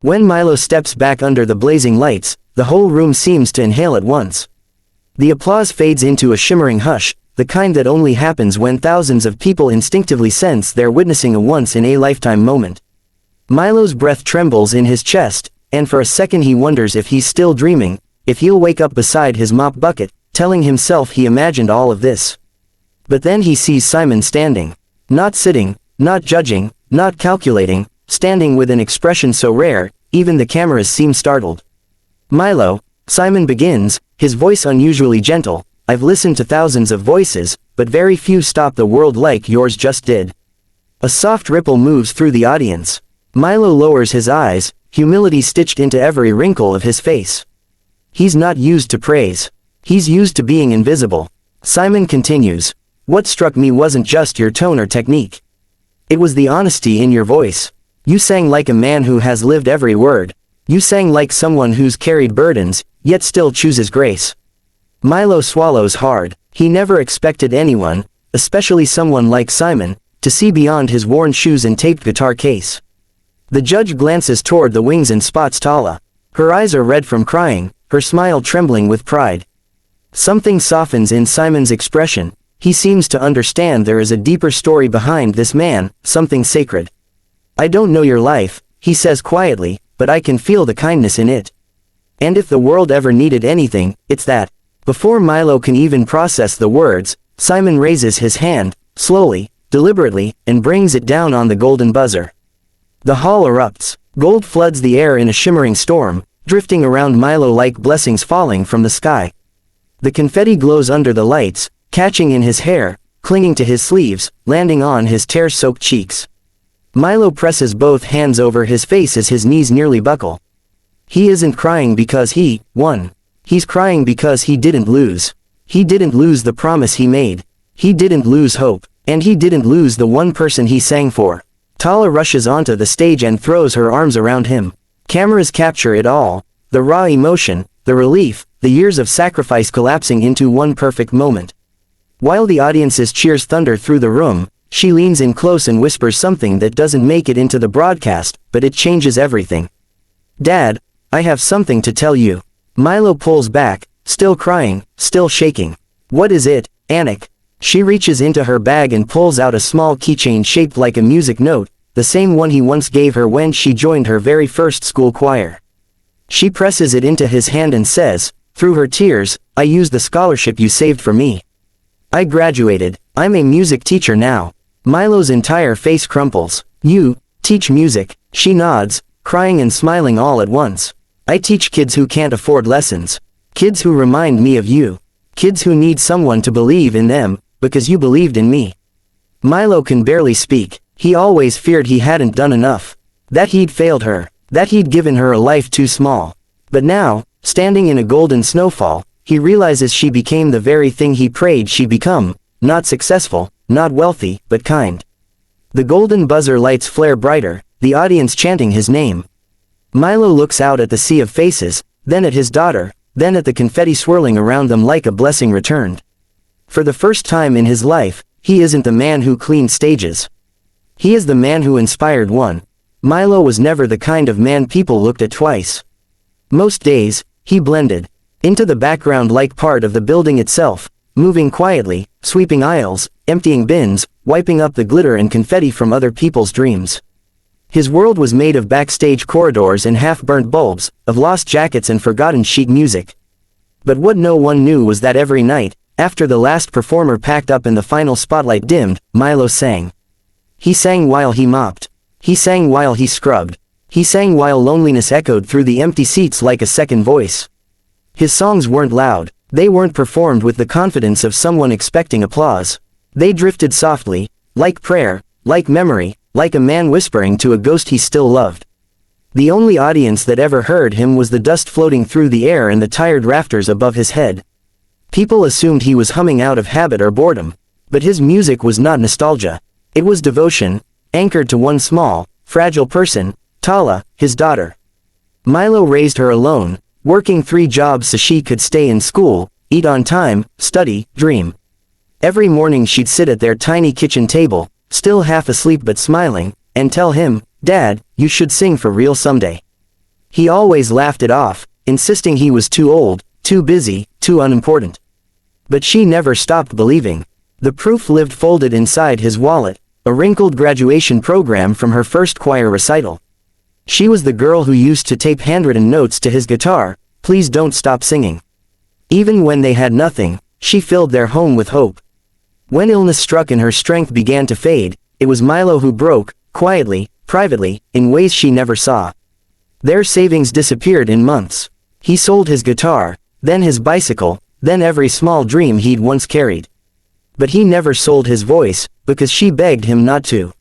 When Milo steps back under the blazing lights, the whole room seems to inhale at once. The applause fades into a shimmering hush, the kind that only happens when thousands of people instinctively sense they're witnessing a once-in-a-lifetime moment. Milo's breath trembles in his chest, and for a second he wonders if he's still dreaming, if he'll wake up beside his mop bucket, telling himself he imagined all of this. But then he sees Simon standing. Not sitting, not judging, not calculating, standing with an expression so rare, even the cameras seem startled. "Milo," Simon begins, his voice unusually gentle, "I've listened to thousands of voices, but very few stop the world like yours just did." A soft ripple moves through the audience. Milo lowers his eyes, humility stitched into every wrinkle of his face. He's not used to praise. He's used to being invisible. Simon continues, "What struck me wasn't just your tone or technique. It was the honesty in your voice. You sang like a man who has lived every word. You sang like someone who's carried burdens, yet still chooses grace." Milo swallows hard. He never expected anyone, especially someone like Simon, to see beyond his worn shoes and taped guitar case. The judge glances toward the wings and spots Tala. Her eyes are red from crying, her smile trembling with pride. Something softens in Simon's expression. He seems to understand there is a deeper story behind this man, something sacred. "I don't know your life," he says quietly, "but I can feel the kindness in it. And if the world ever needed anything, it's that." Before Milo can even process the words, Simon raises his hand, slowly, deliberately, and brings it down on the golden buzzer. The hall erupts. Gold floods the air in a shimmering storm, drifting around Milo like blessings falling from the sky. The confetti glows under the lights, catching in his hair, clinging to his sleeves, landing on his tear-soaked cheeks. Milo presses both hands over his face as his knees nearly buckle. He isn't crying because he won. He's crying because he didn't lose. He didn't lose the promise he made. He didn't lose hope. And he didn't lose the one person he sang for. Tala rushes onto the stage and throws her arms around him. Cameras capture it all. The raw emotion, the relief, the years of sacrifice collapsing into one perfect moment. While the audience's cheers thunder through the room, she leans in close and whispers something that doesn't make it into the broadcast, but it changes everything. "Dad, I have something to tell you." Milo pulls back, still crying, still shaking. "What is it, Anik?" She reaches into her bag and pulls out a small keychain shaped like a music note, the same one he once gave her when she joined her very first school choir. She presses it into his hand and says, through her tears, "I used the scholarship you saved for me. I graduated. I'm a music teacher now." Milo's entire face crumples. "You teach music?" She nods, crying and smiling all at once. "I teach kids who can't afford lessons. Kids who remind me of you. Kids who need someone to believe in them, because you believed in me." Milo can barely speak. He always feared he hadn't done enough. That he'd failed her. That he'd given her a life too small. But now, standing in a golden snowfall, he realizes she became the very thing he prayed she'd become, not successful, not wealthy, but kind. The golden buzzer lights flare brighter, the audience chanting his name. Milo looks out at the sea of faces, then at his daughter, then at the confetti swirling around them like a blessing returned. For the first time in his life, he isn't the man who cleaned stages. He is the man who inspired one. Milo was never the kind of man people looked at twice. Most days, he blended into the background like part of the building itself, moving quietly, sweeping aisles, emptying bins, wiping up the glitter and confetti from other people's dreams. His world was made of backstage corridors and half-burnt bulbs, of lost jackets and forgotten sheet music. But what no one knew was that every night, after the last performer packed up and the final spotlight dimmed, Milo sang. He sang while he mopped. He sang while he scrubbed. He sang while loneliness echoed through the empty seats like a second voice. His songs weren't loud. They weren't performed with the confidence of someone expecting applause. They drifted softly, like prayer, like memory, like a man whispering to a ghost he still loved. The only audience that ever heard him was the dust floating through the air and the tired rafters above his head. People assumed he was humming out of habit or boredom. But his music was not nostalgia. It was devotion, anchored to one small, fragile person, Tala, his daughter. Milo raised her alone, working 3 jobs so she could stay in school, eat on time, study, dream. Every morning she'd sit at their tiny kitchen table, still half asleep but smiling, and tell him, "Dad, you should sing for real someday. He always laughed it off, insisting he was too old, too busy, too unimportant. But she never stopped believing. The proof lived folded inside his wallet, a wrinkled graduation program from her first choir recital. She was the girl who used to tape handwritten notes to his guitar, "Please don't stop singing." Even when they had nothing, she filled their home with hope. When illness struck and her strength began to fade, it was Milo who broke, quietly, privately, in ways she never saw. Their savings disappeared in months. He sold his guitar, then his bicycle, then every small dream he'd once carried. But he never sold his voice, because she begged him not to.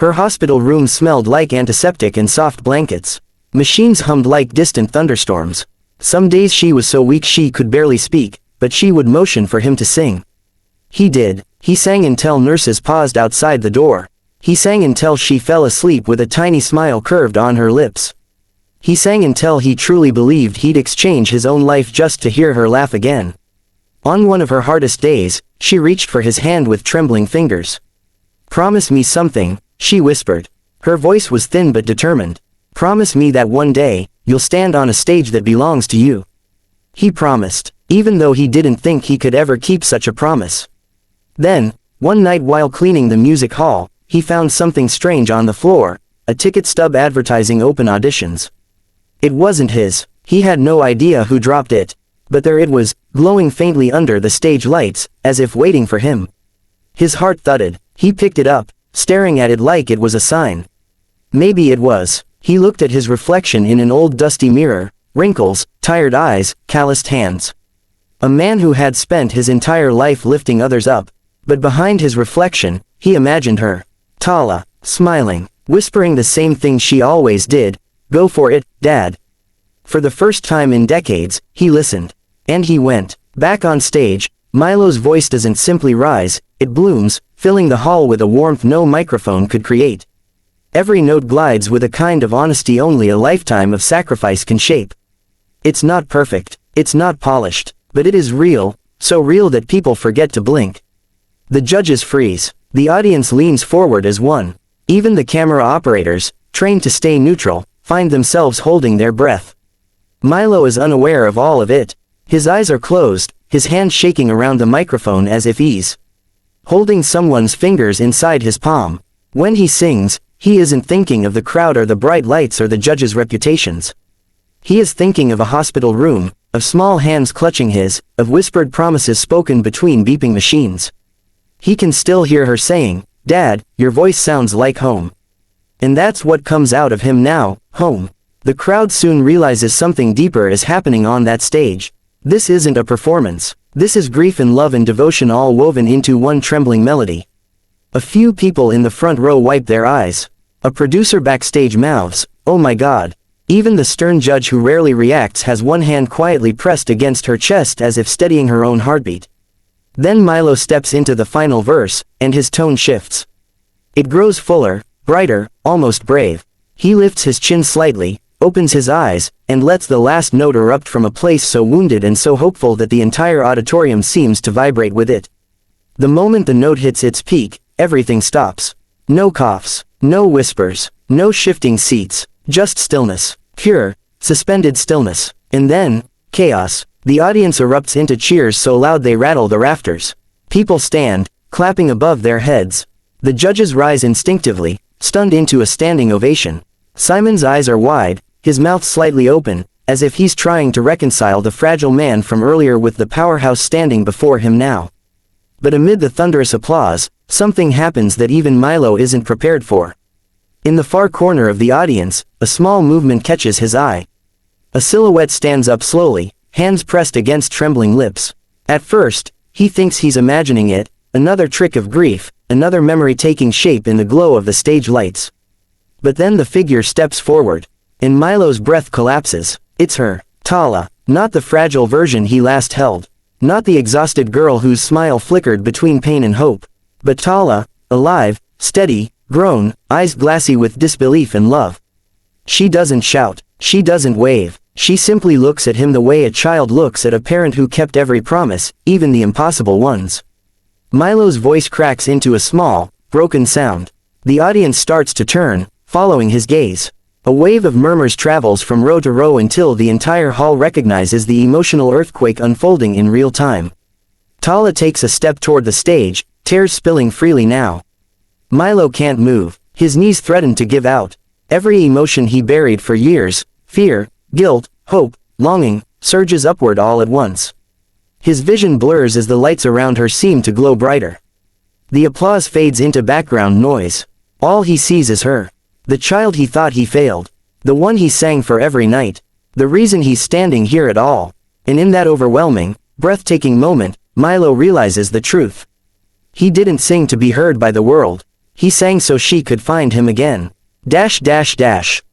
Her hospital room smelled like antiseptic and soft blankets. Machines hummed like distant thunderstorms. Some days she was so weak she could barely speak, but she would motion for him to sing. He did. He sang until nurses paused outside the door. He sang until she fell asleep with a tiny smile curved on her lips. He sang until he truly believed he'd exchange his own life just to hear her laugh again. On one of her hardest days, she reached for his hand with trembling fingers. "Promise me something," she whispered. Her voice was thin but determined. "Promise me that one day, you'll stand on a stage that belongs to you." He promised, even though he didn't think he could ever keep such a promise. Then, one night while cleaning the music hall, he found something strange on the floor, a ticket stub advertising open auditions. It wasn't his. He had no idea who dropped it. But there it was, glowing faintly under the stage lights, as if waiting for him. His heart thudded. He picked it up, staring at it like it was a sign. Maybe it was. He looked at his reflection in an old dusty mirror, wrinkles, tired eyes, calloused hands. A man who had spent his entire life lifting others up. But behind his reflection, he imagined her. Tala, smiling, whispering the same thing she always did, "Go for it, Dad." For the first time in decades, he listened. And he went. Back on stage, Milo's voice doesn't simply rise, it blooms, filling the hall with a warmth no microphone could create. Every note glides with a kind of honesty only a lifetime of sacrifice can shape. It's not perfect, it's not polished, but it is real, so real that people forget to blink. The judges freeze. The audience leans forward as one. Even the camera operators, trained to stay neutral, find themselves holding their breath. Milo is unaware of all of it. His eyes are closed, his hands shaking around the microphone as if he's holding someone's fingers inside his palm. When he sings, he isn't thinking of the crowd or the bright lights or the judges' reputations. He is thinking of a hospital room, of small hands clutching his, of whispered promises spoken between beeping machines. He can still hear her saying, "Dad, your voice sounds like home." And that's what comes out of him now, home. The crowd soon realizes something deeper is happening on that stage. This isn't a performance. This is grief and love and devotion all woven into one trembling melody. A few people in the front row wipe their eyes. A producer backstage mouths, "Oh my God." Even the stern judge who rarely reacts has one hand quietly pressed against her chest as if steadying her own heartbeat. Then Milo steps into the final verse, and his tone shifts. It grows fuller, brighter, almost brave. He lifts his chin slightly, opens his eyes, and lets the last note erupt from a place so wounded and so hopeful that the entire auditorium seems to vibrate with it. The moment the note hits its peak, everything stops. No coughs, no whispers, no shifting seats, just stillness. Pure, suspended stillness. And then, chaos. The audience erupts into cheers so loud they rattle the rafters. People stand, clapping above their heads. The judges rise instinctively, stunned into a standing ovation. Simon's eyes are wide, his mouth slightly open, as if he's trying to reconcile the fragile man from earlier with the powerhouse standing before him now. But amid the thunderous applause, something happens that even Milo isn't prepared for. In the far corner of the audience, a small movement catches his eye. A silhouette stands up slowly, hands pressed against trembling lips. At first, he thinks he's imagining it, another trick of grief, another memory taking shape in the glow of the stage lights. But then the figure steps forward, and Milo's breath collapses. It's her, Tala, not the fragile version he last held, not the exhausted girl whose smile flickered between pain and hope, but Tala, alive, steady, grown, eyes glassy with disbelief and love. She doesn't shout, she doesn't wave, she simply looks at him the way a child looks at a parent who kept every promise, even the impossible ones. Milo's voice cracks into a small, broken sound. The audience starts to turn, following his gaze. A wave of murmurs travels from row to row until the entire hall recognizes the emotional earthquake unfolding in real time. Tala takes a step toward the stage, tears spilling freely now. Milo can't move, his knees threaten to give out. Every emotion he buried for years, fear, guilt, hope, longing, surges upward all at once. His vision blurs as the lights around her seem to glow brighter. The applause fades into background noise. All he sees is her. The child he thought he failed. The one he sang for every night. The reason he's standing here at all. And in that overwhelming, breathtaking moment, Milo realizes the truth. He didn't sing to be heard by the world. He sang so she could find him again. Dash dash dash.